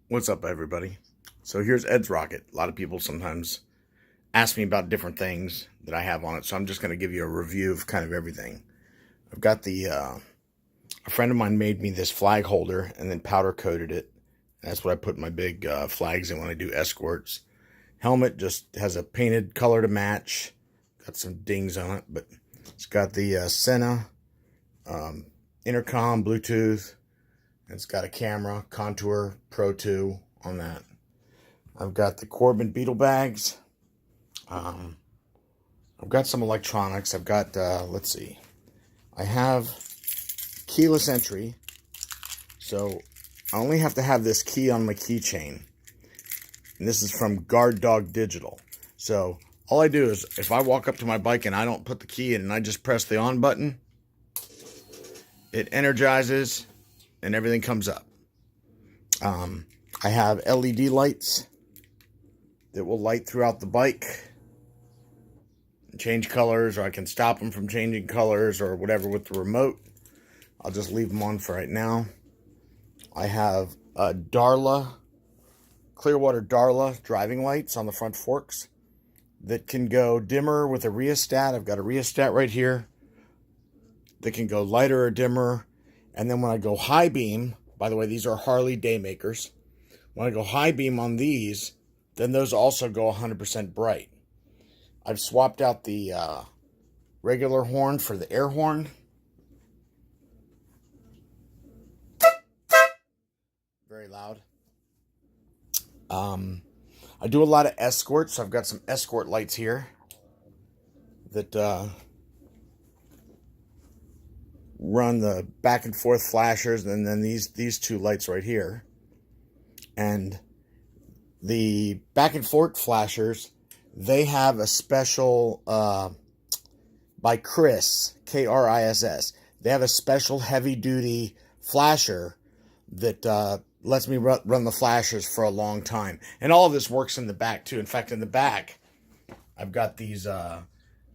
What's up, everybody? So here's Ed's rocket. A lot of people sometimes ask me about different things that I have on it, so I'm just going to give you a review of kind of everything. I've got a friend of mine made me this flag holder and then powder coated it. That's what I put my big flags in when I do escorts. Helmet just has a painted color to match. Got some dings on it, but it's got the Sena intercom, Bluetooth. It's got a camera, Contour Pro 2 on that. I've got the Corbin Beetle bags. I've got some electronics. I've got, let's see. I have keyless entry. So I only have to have this key on my keychain. And this is from Guard Dog Digital. So all I do is if I walk up to my bike and I don't put the key in and I just press the on button, it energizes and everything comes up. I have LED lights that will light throughout the bike, change colors, or I can stop them from changing colors or whatever with the remote. I'll just leave them on for right now. I have a Darla, Clearwater Darla driving lights on the front forks that can go dimmer with a rheostat. I've got a rheostat right here that can go lighter or dimmer. And then when I go high beam, by the way, these are Harley Daymakers. When I go high beam on these, then those also go 100% bright. I've swapped out the regular horn for the air horn. Very loud. I do a lot of escorts, so I've got some escort lights here that run the back and forth flashers, and then these two lights right here. And the back and forth flashers, they have a special by Chris, Kriss. They have a special heavy duty flasher that lets me run the flashers for a long time. And all of this works in the back too. In fact, in the back, I've got these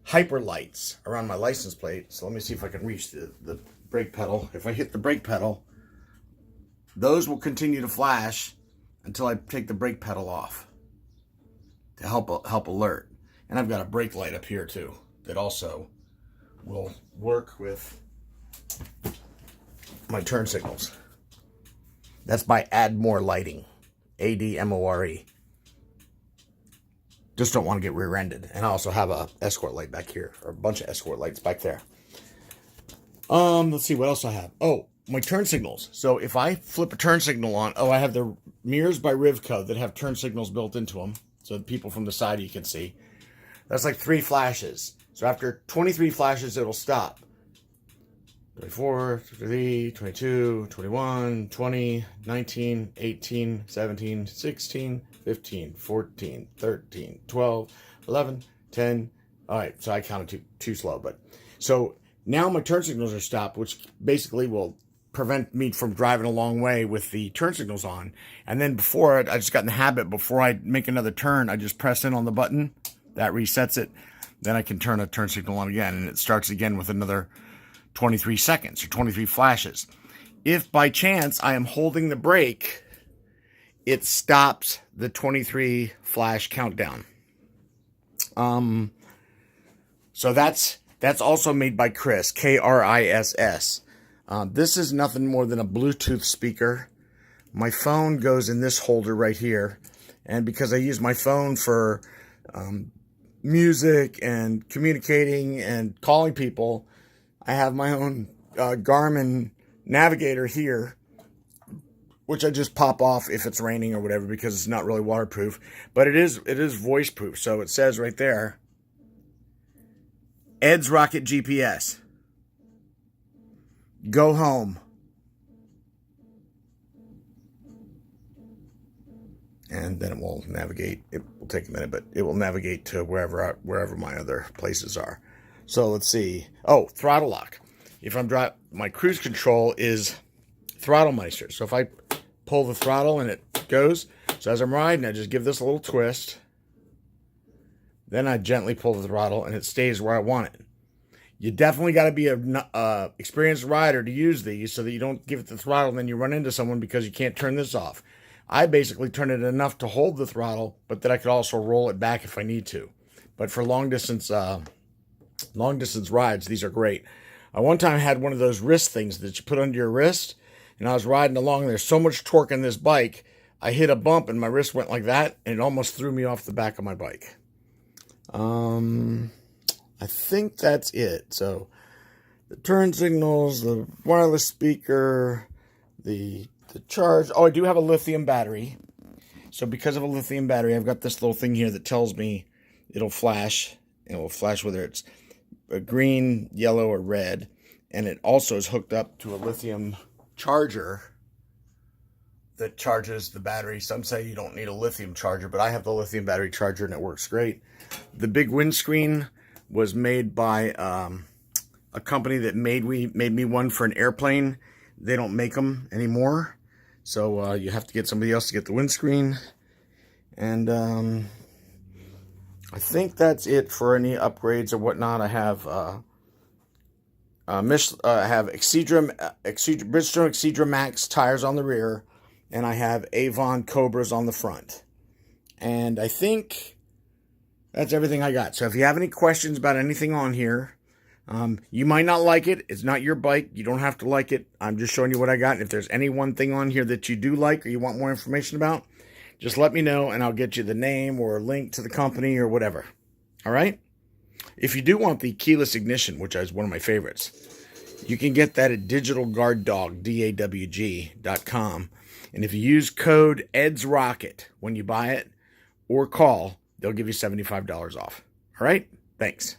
hyper lights around my license plate. So let me see if I can reach the brake pedal. If I hit the brake pedal, those will continue to flash until I take the brake pedal off to help alert. And I've got a brake light up here too that also will work with my turn signals. That's by Admore Lighting, ADMORE. Just don't want to get rear-ended. And I also have a escort light back here, or a bunch of escort lights back there. Let's see what else I have. Oh, my turn signals. So if I flip a turn signal on, I have the mirrors by Rivco that have turn signals built into them, so the people from the side you can see. That's like 3 flashes. So after 23 flashes, it'll stop. 24, 23, 22, 21, 20, 19, 18, 17, 16, 15, 14, 13, 12, 11, 10. All right, so I counted too slow. But so now my turn signals are stopped, which basically will prevent me from driving a long way with the turn signals on. And then before, I just got in the habit, before I make another turn, I just press in on the button. That resets it. Then I can turn a turn signal on again, and it starts again with another 23 seconds or 23 flashes. If by chance I am holding the brake, it stops the 23 flash countdown. So that's also made by Chris, Kriss. This is nothing more than a Bluetooth speaker. My phone goes in this holder right here, and because I use my phone for music and communicating and calling people, I have my own Garmin navigator here, which I just pop off if it's raining or whatever, because it's not really waterproof. But it is voice proof. So it says right there, Ed's Rocket GPS. Go home. And then it will navigate. It will take a minute, but it will navigate to wherever my other places are. So let's see. Oh, throttle lock. If I'm driving, my cruise control is Throttle Meister. So if I pull the throttle and it goes, so as I'm riding, I just give this a little twist. Then I gently pull the throttle and it stays where I want it. You definitely got to be a experienced rider to use these, so that you don't give it the throttle and then you run into someone because you can't turn this off. I basically turn it enough to hold the throttle, but that I could also roll it back if I need to. But for long distance rides, these are great. I one time had one of those wrist things that you put under your wrist, and I was riding along. There's so much torque in this bike, I hit a bump and my wrist went like that, and it almost threw me off the back of my bike. I think that's it. So the turn signals, the wireless speaker, the charge. Oh, I do have a lithium battery. So because of a lithium battery, I've got this little thing here that tells me it'll flash. It will flash whether it's a green, yellow, or red. And it also is hooked up to a lithium charger that charges the battery. Some say you don't need a lithium charger, but I have the lithium battery charger and it works great. The big windscreen was made by a company that made me one for an airplane. They don't make them anymore, so you have to get somebody else to get the windscreen. And I think that's it for any upgrades or whatnot. I have Bridgestone Exedra Max tires on the rear, and I have Avon Cobras on the front. And I think that's everything I got. So if you have any questions about anything on here, you might not like it. It's not your bike. You don't have to like it. I'm just showing you what I got. And if there's any one thing on here that you do like or you want more information about, just let me know and I'll get you the name or a link to the company or whatever. All right? If you do want the keyless ignition, which is one of my favorites, you can get that at digitalguarddog, DAWG.com. And if you use code EDSROCKET when you buy it or call, they'll give you $75 off. All right? Thanks.